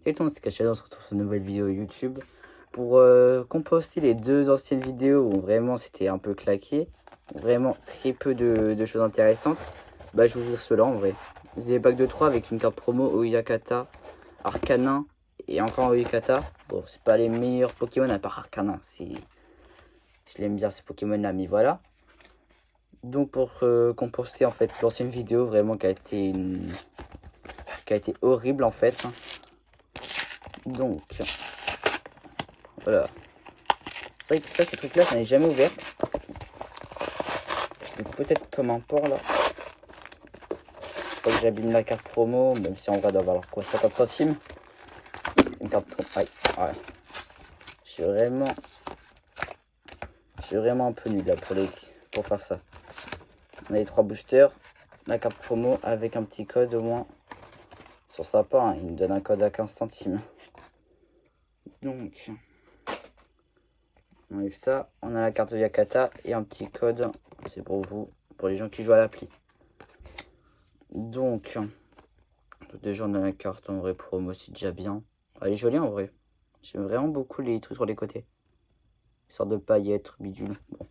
Et tout, on se caché, on se retrouve sur une nouvelle vidéo YouTube pour composter les deux anciennes vidéos où vraiment c'était un peu claqué, vraiment très peu de choses intéressantes. Bah je vais ouvrir ceux-là en vrai. Des packs de 3 avec une carte promo Oyakata, Arcanin et encore Oyakata. Bon, c'est pas les meilleurs Pokémon à part Arcanin, je l'aime bien ces Pokémon là, mais voilà. Donc pour composter en fait l'ancienne vidéo vraiment qui a été horrible en fait. Donc voilà. C'est vrai que ça, ces trucs-là, ça n'est jamais ouvert. Je l'ai peut-être comme un port là. Faut que j'abîme la carte promo, même si en vrai, elle doit valoir quoi, 50 centimes. C'est une carte promo. Aïe, ouais. Je suis vraiment un peu nul là pour faire ça. On a les 3 boosters, la carte promo avec un petit code au moins. Sur sa part, hein, il me donne un code à 15 centimes. Donc, on enlève ça. On a la carte de Yakata et un petit code. C'est pour vous, pour les gens qui jouent à l'appli. Donc, déjà on a la carte en vrai promo, c'est déjà bien. Elle est jolie en vrai. J'aime vraiment beaucoup les trucs sur les côtés. Une sorte de paillettes, bidule. Bon.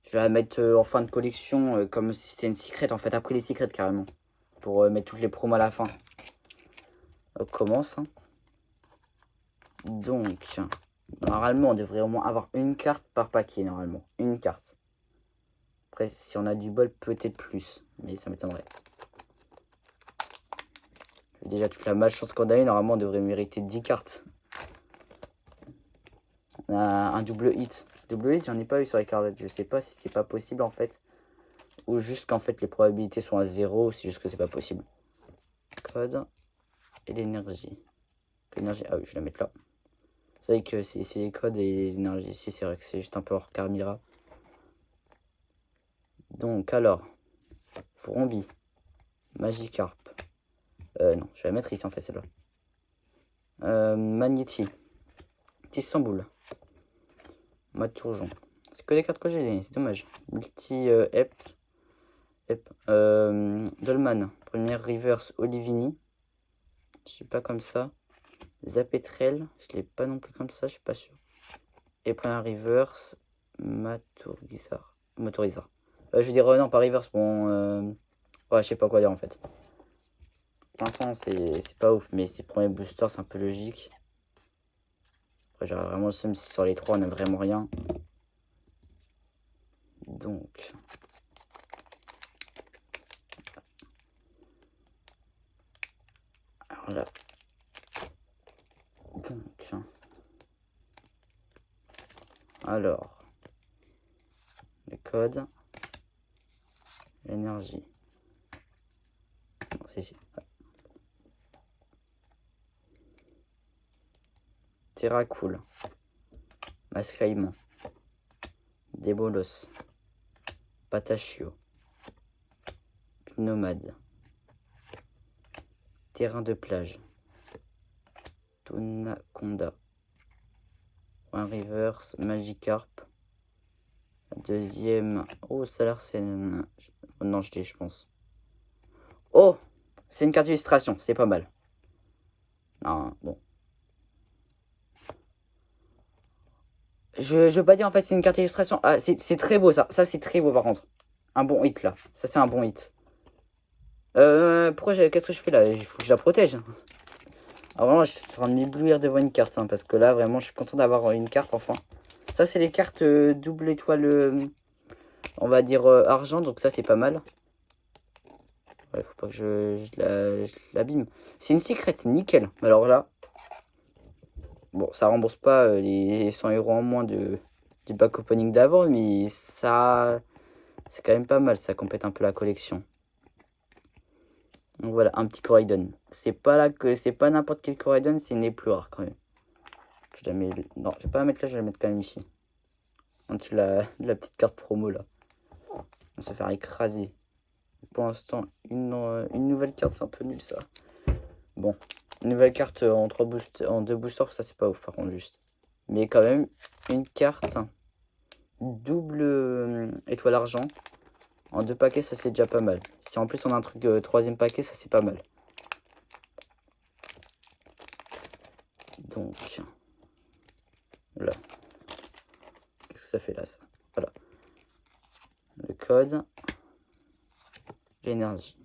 Je vais la mettre en fin de collection comme si c'était une secret en fait, après les secrets carrément. Pour mettre toutes les promos à la fin. On commence. Hein. Donc, normalement on devrait au moins avoir une carte par paquet normalement. Une carte. Après si on a du bol peut-être plus. Mais ça m'étonnerait. Déjà toute la malchance qu'on a eu, normalement on devrait mériter 10 cartes. On a un double hit. Double hit, j'en ai pas eu sur les cartes. Je sais pas si c'est pas possible en fait. Ou juste qu'en fait les probabilités sont à 0. Ou c'est juste que c'est pas possible. Code. Et l'énergie. L'énergie. Ah oui, je vais la mettre là. C'est vrai que c'est les codes et les énergies ici. C'est vrai que c'est juste un peu hors Carmira. Donc alors. Frombi. Magikarp. Non, je vais la mettre ici en fait celle-là. Magnéti. Tissamboul. Maturjon. C'est que des cartes que j'ai, c'est dommage. Multi Ept. Dolman. Première reverse Olivini. Je sais pas comme ça. Zapetrel. Je l'ai pas non plus comme ça, je suis pas sûr. Et première reverse Maturizar. Je veux dire, non, pas reverse. Bon, ouais, je sais pas quoi dire en fait. Pour l'instant, c'est pas ouf, mais c'est premier booster, c'est un peu logique. Après, j'aurais vraiment le seum si sur les 3 on n'a vraiment rien. Donc. Alors là. Donc. Alors. Les codes. L'énergie. C'est ici. Ouais. Terracool. Mascaïmon. Débolos. Patachio. Nomade. Terrain de plage. Tonaconda. Un reverse. Magikarp. Deuxième. Oh, ça a l'air c'est. Non, je pense. Oh! C'est une carte d'illustration, c'est pas mal. Non, bon. Je veux pas dire en fait c'est une carte d'illustration. Ah, c'est très beau ça. Ça c'est très beau par contre. Un bon hit là. Ça c'est un bon hit. Qu'est-ce que je fais là? Il faut que je la protège. Ah, vraiment, je suis en train de m'éblouir devant une carte. Hein, parce que là, vraiment, je suis content d'avoir une carte enfin. Ça, c'est les cartes double étoile, on va dire argent. Donc, ça, c'est pas mal. Ouais, faut pas que je l'abîme. C'est une secret, nickel. Alors là, bon, ça rembourse pas les 100 € en moins du pack opening d'avant. Mais ça, c'est quand même pas mal. Ça complète un peu la collection. Donc voilà, un petit Coraidon. C'est pas n'importe quel Coraidon, c'est une des plus rares quand même. Non, je vais pas la mettre là, je vais la mettre quand même ici. En dessous de la petite carte promo là. On va se faire écraser. Pour l'instant, une nouvelle carte, c'est un peu nul ça. Bon, une nouvelle carte en 2 boosters, ça c'est pas ouf par contre juste. Mais quand même, une carte double étoile argent. En 2 paquets, ça c'est déjà pas mal. Si en plus on a un truc 3e paquet, ça c'est pas mal. Donc, là. Qu'est-ce que ça fait là, ça? Voilà. Le code. L'énergie.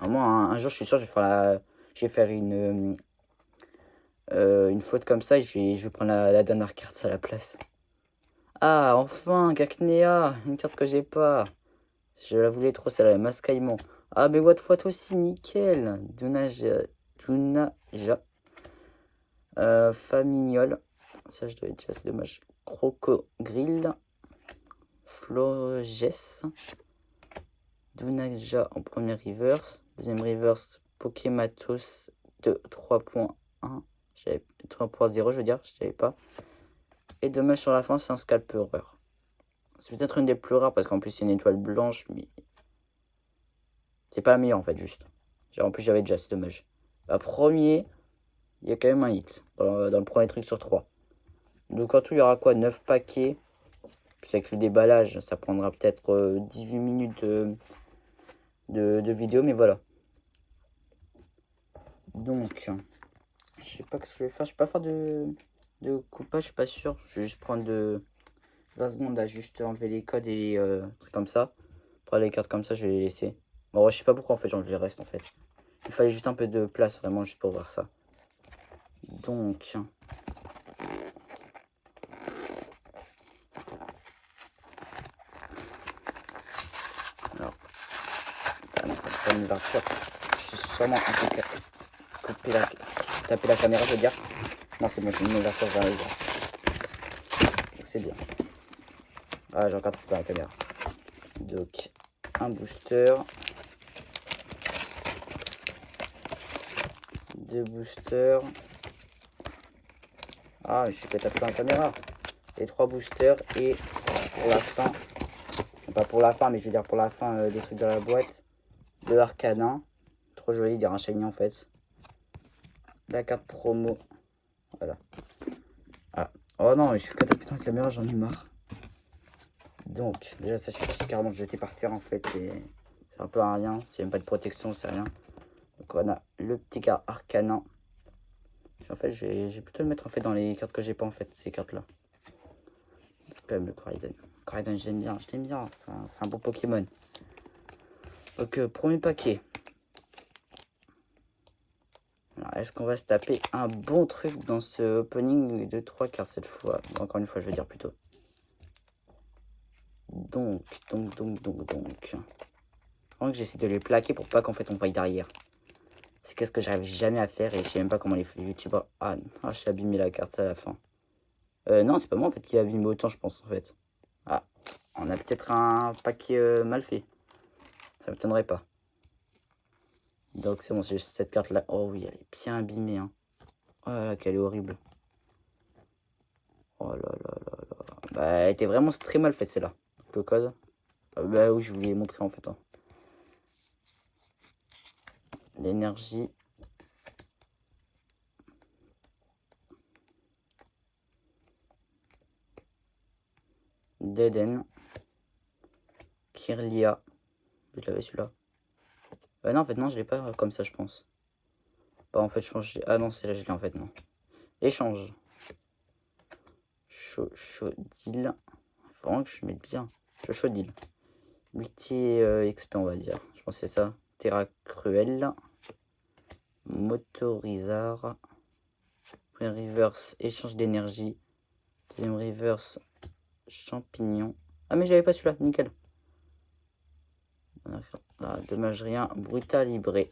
Moi, un jour, je suis sûr, je vais faire une faute comme ça et je vais prendre la dernière carte à la place. Ah, enfin, Gaknea, une carte que j'ai pas. Je la voulais trop, celle-là, Mascaïmon. Ah, mais What What aussi, nickel. Dunaja. Famignol. Ça, je dois être déjà, c'est dommage. Crocogrille. Florges. Dunaja en premier reverse. Deuxième reverse, Pokématos de 3.1. 3.0, je veux dire, je savais pas. Et dommage sur la fin, c'est un scalpereur. C'est peut-être une des plus rares parce qu'en plus c'est une étoile blanche, mais c'est pas la meilleure en fait, juste. Genre, en plus j'avais déjà, c'est dommage. Premier, il y a quand même un hit dans le premier truc sur 3. Donc en tout, il y aura quoi, 9 paquets. Puis avec le déballage, ça prendra peut-être 18 minutes de vidéo, mais voilà. Donc, je sais pas ce que je vais faire. Je vais pas faire de coupage, je suis pas sûr. Je vais juste prendre 20 secondes à juste enlever les codes et les trucs comme ça. Pour les cartes comme ça, je vais les laisser. Bon, je sais pas pourquoi en fait j'enlève les restes en fait. Il fallait juste un peu de place vraiment juste pour voir ça. Donc, alors, ça fait une ouverture. Je suis sûrement un peu taper la caméra, je veux dire. Non, c'est bon, j'ai une ouverture vers les gars. C'est bien. Ah, j'ai encore tapé la caméra. Donc, un booster. 2 boosters. Ah, je suis peut-être la caméra. Et 3 boosters. Et pour la fin, pas pour la fin, mais je veux dire pour la fin des trucs de la boîte, de Arcanin. Trop joli, dire un shiny en fait. La carte promo. Voilà. Ah. Oh non, je suis qu'à taper dans la caméra, j'en ai marre. Donc, déjà, ça, je suis carrément jeté par terre en fait. Et c'est un peu un rien. C'est même pas de protection, c'est rien. Donc, on a le petit gars Arcanin. En fait, je vais plutôt le mettre en fait dans les cartes que j'ai pas en fait, ces cartes là. Quand même le Koraidon. Koraidon, je l'aime bien, c'est un beau Pokémon. Donc, premier paquet. Est-ce qu'on va se taper un bon truc dans ce opening de 3 cartes cette fois? Encore une fois, je veux dire plutôt. Donc. Donc j'essaie de les plaquer pour pas qu'en fait on voie derrière. C'est qu'est-ce que j'arrive jamais à faire et je sais même pas comment les youtubeurs. Ah, j'ai abîmé la carte à la fin. Non, c'est pas moi en fait qui a abîmé autant, je pense en fait. Ah, on a peut-être un paquet mal fait. Ça m'étonnerait pas. Donc c'est bon, c'est juste cette carte là. Oh oui, elle est bien abîmée. Hein. Oh là là, qu'elle est horrible. Oh là là là là. Bah, elle était vraiment très mal faite celle-là. Le code. Bah oui, je voulais montrer en fait. Hein. L'énergie. Deden. Kirlia. Je l'avais celui-là. Non, en fait, non, je l'ai pas comme ça, je pense. Bah, en fait, je pense. Ah non, c'est là, je l'ai en fait, non. Échange. Chaudil. Faut vraiment que je mette bien. Chaudil. Multi XP, on va dire. Je pense que c'est ça. Terra Cruel. Motorizar. Premier reverse, échange d'énergie. Deuxième reverse, champignon. Ah, mais j'avais pas celui-là, nickel. Là, dommage rien. Brutal Libré.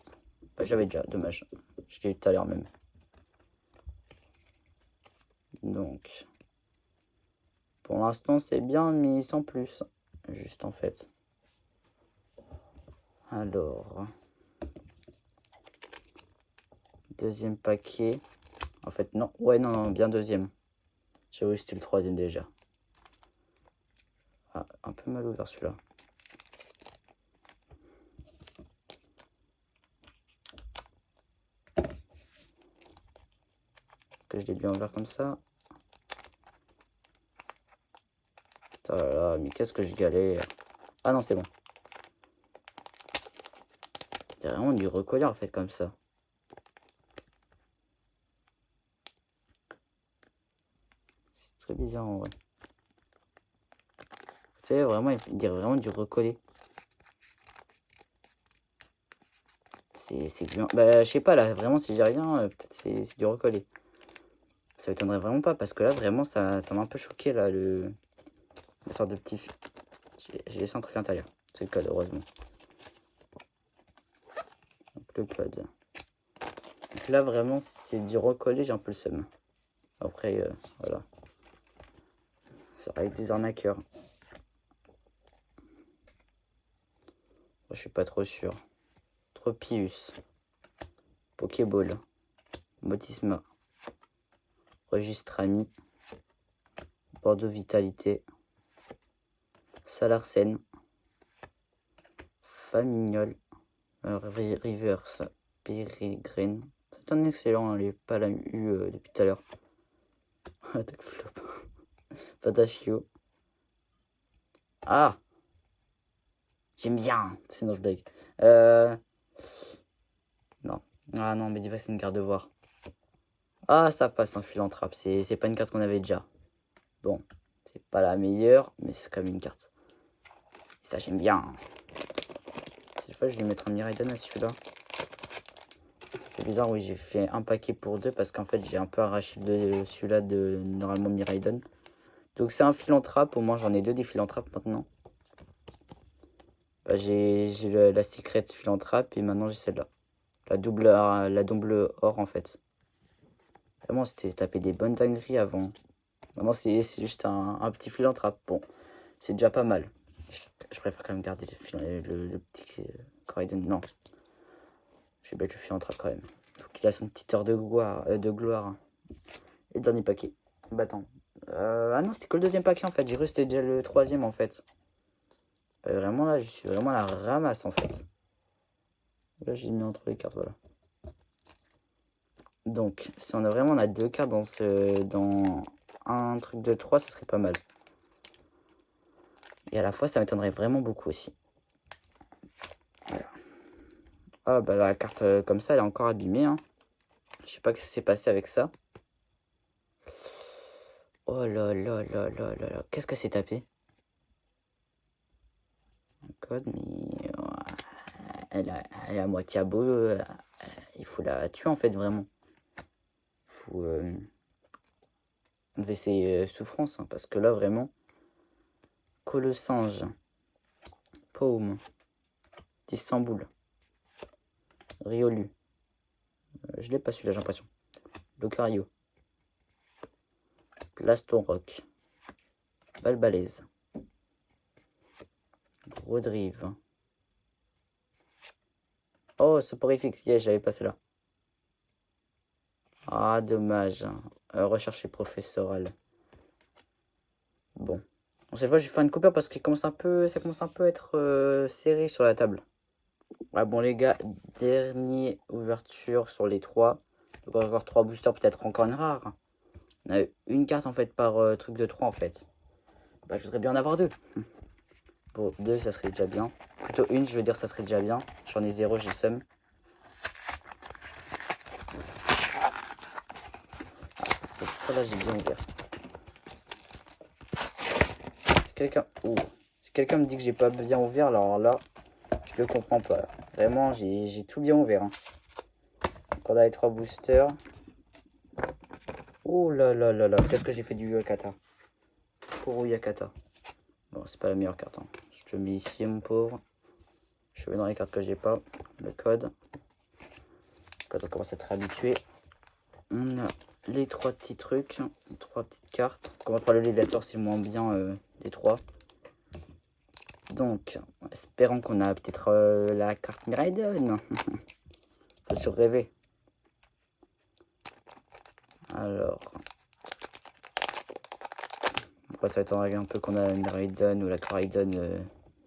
Bah, j'avais déjà, dommage. Je l'ai eu tout à l'heure même. Donc, pour l'instant, c'est bien, mais sans plus. Juste en fait. Alors, deuxième paquet. En fait, non. Ouais, non, non, bien deuxième. J'avais vu c'était le troisième déjà. Ah, un peu mal ouvert celui-là. Que je l'ai bien ouvert comme ça. Oh là là, mais qu'est-ce que je galère. Ah non, c'est bon. C'est vraiment du recolleur en fait comme ça. Très bizarre en vrai. Tu sais, vraiment, il dirait vraiment du recollé. C'est bien. Bah, je sais pas, là, vraiment, si j'ai rien, peut-être c'est du recollé. Ça m'étonnerait vraiment pas, parce que là, vraiment, ça m'a un peu choqué, là, la sorte de petit... J'ai laissé un truc à l'intérieur. C'est le code, heureusement. Donc, le code. Donc là, vraiment, c'est du recollé, j'ai un peu le seum. Après, voilà. Ça va être des arnaqueurs. Je suis pas trop sûr. Tropius. Pokéball. Motisma. Registre Ami. Bordeaux Vitalité. Salarsen. Famignol. Reverse. Peregrine. C'est un excellent, elle est pas la eu depuis tout à l'heure. Attaque flop. Patachio. Ah! J'aime bien! Sinon je blague. Non. Ah non, mais dis pas c'est une carte de voir. Ah, ça passe en philanthrope. C'est pas une carte qu'on avait déjà. Bon, c'est pas la meilleure, mais c'est quand même une carte. Et ça, j'aime bien. Cette fois, je vais mettre un Miraidon à celui-là. C'est bizarre, oui, j'ai fait un paquet pour deux parce qu'en fait, j'ai un peu arraché celui-là de normalement Miraidon. Donc, c'est un philanthrope. Au moins, j'en ai deux des philanthrapes maintenant. Bah, j'ai la secret philanthrope et maintenant, j'ai celle-là. La double or, en fait. Vraiment, c'était taper des bonnes dingueries avant. Maintenant, c'est juste un petit philanthrope. Bon, c'est déjà pas mal. Je préfère quand même garder le petit Coraidon. Non, je vais mettre le philanthrope quand même. Il faut qu'il a son petite heure de gloire. Et dernier paquet. Bah attends. Ah non, c'était que le deuxième paquet en fait. J'ai cru que c'était déjà le troisième en fait. Bah, vraiment là, je suis vraiment à la ramasse en fait. Là, j'ai mis entre les cartes, voilà. Donc, si on a vraiment deux cartes dans un truc de 3, ça serait pas mal. Et à la fois, ça m'étonnerait vraiment beaucoup aussi. Voilà. Ah bah la carte comme ça, elle est encore abîmée. Hein. Je sais pas ce qui s'est passé avec ça. Oh là là là là là là. Qu'est-ce que c'est tapé? Un code, mais elle est à moitié à beau. Il faut la tuer en fait, vraiment. Il faut enlever ses souffrances. Hein, parce que là, vraiment. Colosinge. Paume. d'Istanbul. Riolu. Je l'ai pas celui-là, j'ai l'impression. Lucario. Plaston Rock. Balbalaise. Rodrive. Oh, soporifique, yeah, j'avais passé là. Ah, dommage. Recherche professorale. Bon. Cette fois, je vais faire une coupure parce que ça commence un peu à être serré sur la table. Ouais, bon, les gars, dernière ouverture sur les 3. Donc, encore 3 boosters, peut-être encore une rare. On a une carte en fait par truc de 3 en fait. Bah, je voudrais bien en avoir 2. Bon, 2, ça serait déjà bien. Plutôt une, je veux dire, ça serait déjà bien. J'en ai 0, j'ai seum. Cette fois-là, j'ai bien ouvert. Si quelqu'un me dit que j'ai pas bien ouvert, alors là, je le comprends pas. Vraiment, j'ai tout bien ouvert. Hein. Donc, on a les 3 boosters. Oh là là là là, qu'est-ce que j'ai fait du Yakata. Pour Yakata. Bon, c'est pas la meilleure carte. Hein. Je te mets ici, mon pauvre. Je vais dans les cartes que j'ai pas. Le code. Quand on commence à être habitué. On a les 3 petits trucs. 3 petites cartes. Comment pas le léviateur, c'est moins bien des 3. Donc, espérons qu'on a peut-être la carte Miraidon. Faut se rêver. Alors. Après, ça va être un peu qu'on a la Miraidon ou la Coraidon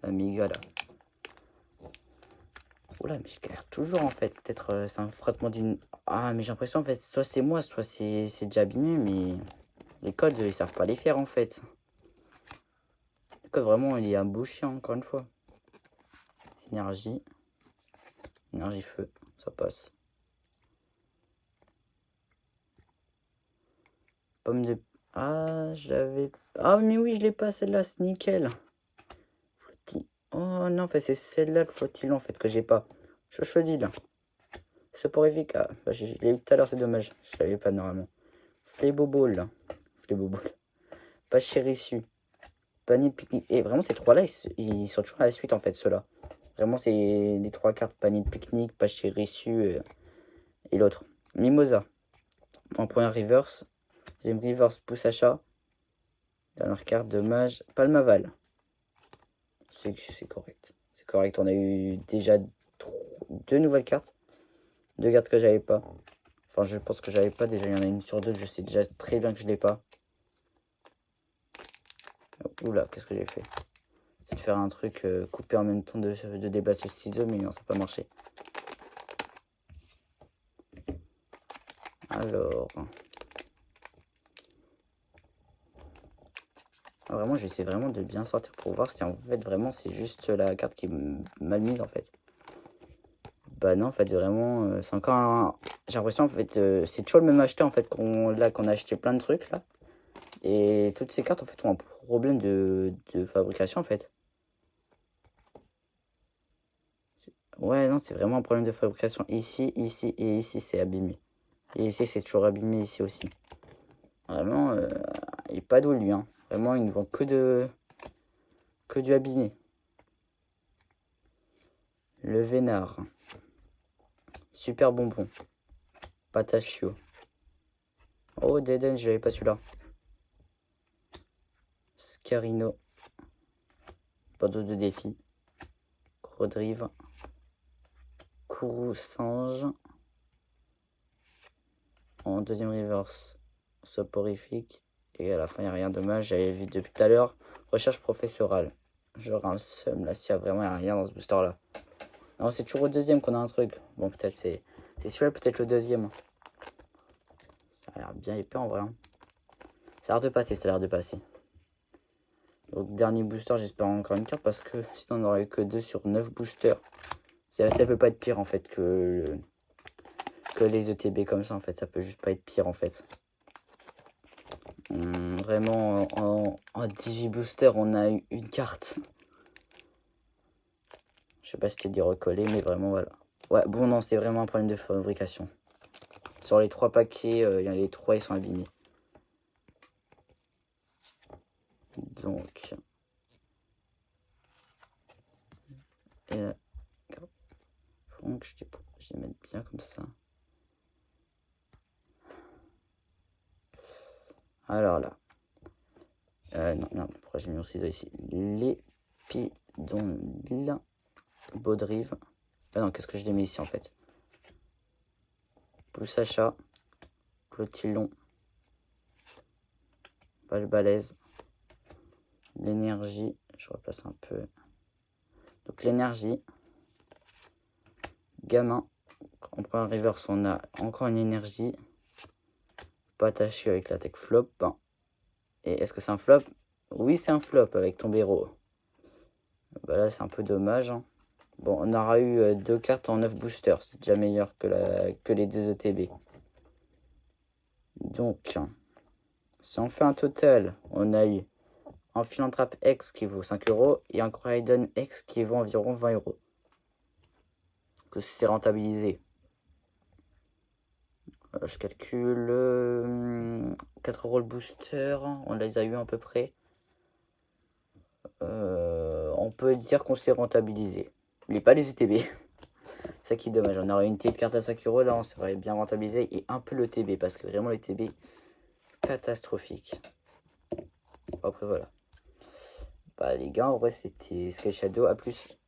Amiga là. Oula, mais je galère toujours en fait. Peut-être c'est un frottement d'une. Ah, mais j'ai l'impression en fait, soit c'est moi, soit c'est déjà abîmé, mais les codes ils savent pas les faire en fait. Le code vraiment il est un beau chien encore une fois. Énergie. Énergie feu, ça passe. Pomme de. Ah, je l'avais... Ah, mais oui, je l'ai pas, celle-là, c'est nickel. Oh non, en fait, c'est celle-là, le flottille, en fait, que j'ai pas. Chochodil. Soporifique. Ah, bah, je l'ai eu tout à l'heure, c'est dommage. Je l'avais pas normalement. Flébobol. Flébobol. Pas Chérissu. Panier de pique-nique. Et vraiment, ces trois-là, ils sont toujours à la suite, en fait, ceux-là. Vraiment, c'est les trois cartes. Panier de pique-nique, pas Chérissu et l'autre. Mimosa. En première reverse. Deuxième reverse, pousse achat. Dernière carte de mage. Palmaval. C'est correct. C'est correct. On a eu déjà deux nouvelles cartes. Deux cartes que j'avais pas. Enfin, je pense que j'avais pas. Déjà, il y en a une sur deux. Je sais déjà très bien que je l'ai pas. Oula, qu'est-ce que j'ai fait? C'est de faire un truc couper en même temps de déplacer le ciseau, mais non, ça n'a pas marché. Alors. Ah, vraiment, j'essaie vraiment de bien sortir pour voir si en fait vraiment c'est juste la carte qui est mal mise en fait. Bah non, en fait, vraiment, c'est encore un... J'ai l'impression en fait, c'est toujours le même acheteur en fait qu'on a acheté plein de trucs là. Et toutes ces cartes en fait ont un problème de fabrication en fait. Ouais, non, c'est vraiment un problème de fabrication. Ici, ici et ici, c'est abîmé. Et ici, c'est toujours abîmé ici aussi. Vraiment, il n'est pas d'eau lui. Hein. Vraiment, il ne vend que du abîmé. Le Vénard. Super bonbon. Patachio. Oh, Deden, j'avais pas celui-là. Scarino. Pas d'autres de défi. Grodrive. Kourou Singe. En deuxième reverse. Soporifique. Et à la fin, il n'y a rien de mal. J'avais vu depuis tout à l'heure. Recherche professorale. J'aurai un seum là s'il y a vraiment rien dans ce booster là. Non, c'est toujours au deuxième qu'on a un truc. Bon, peut-être c'est celui-là, peut-être le deuxième. Ça a l'air bien épais en vrai. Hein. Ça a l'air de passer, ça a l'air de passer. Donc, dernier booster, j'espère encore une carte parce que sinon on n'aurait que 2 sur 9 boosters. Ça peut pas être pire en fait que les ETB comme ça en fait. Ça peut juste pas être pire en fait. Vraiment, en 18 boosters, on a eu une carte. Je sais pas si c'était des recollés, mais vraiment voilà. Ouais, bon, non, c'est vraiment un problème de fabrication. Sur les 3 paquets, les 3 ils sont abîmés. Donc. Et là. Donc, je vais mettre bien comme ça. Alors là. Non, merde, pourquoi j'ai mis mon ciseau ici? L'épidonyle. Baudrive. Ah non, qu'est-ce que je l'ai mis ici en fait? Poussacha. Clotillon. Balbalaise. L'énergie. Je replace un peu. Donc l'énergie. Gamin. En première reverse, on a encore une énergie. Patachio avec la tech flop. Et est-ce que c'est un flop? Oui, c'est un flop avec Tombero. Bah là, c'est un peu dommage. Hein. Bon, on aura eu 2 cartes en 9 boosters. C'est déjà meilleur que les 2 ETB. Donc, si on fait un total, on a eu un Philanthrope X qui vaut 5 € et un Coraidon X qui vaut environ 20 €. Que c'est rentabilisé. Je calcule 4 € le booster. On les a eu à peu près. On peut dire qu'on s'est rentabilisé. Mais pas les ETB. C'est ça qui est dommage. On aurait une petite carte à 5 € là, on serait bien rentabilisé. Et un peu le TB parce que vraiment les TB catastrophique. Après voilà. Bah les gars, en vrai c'était Sky Shadow. A plus.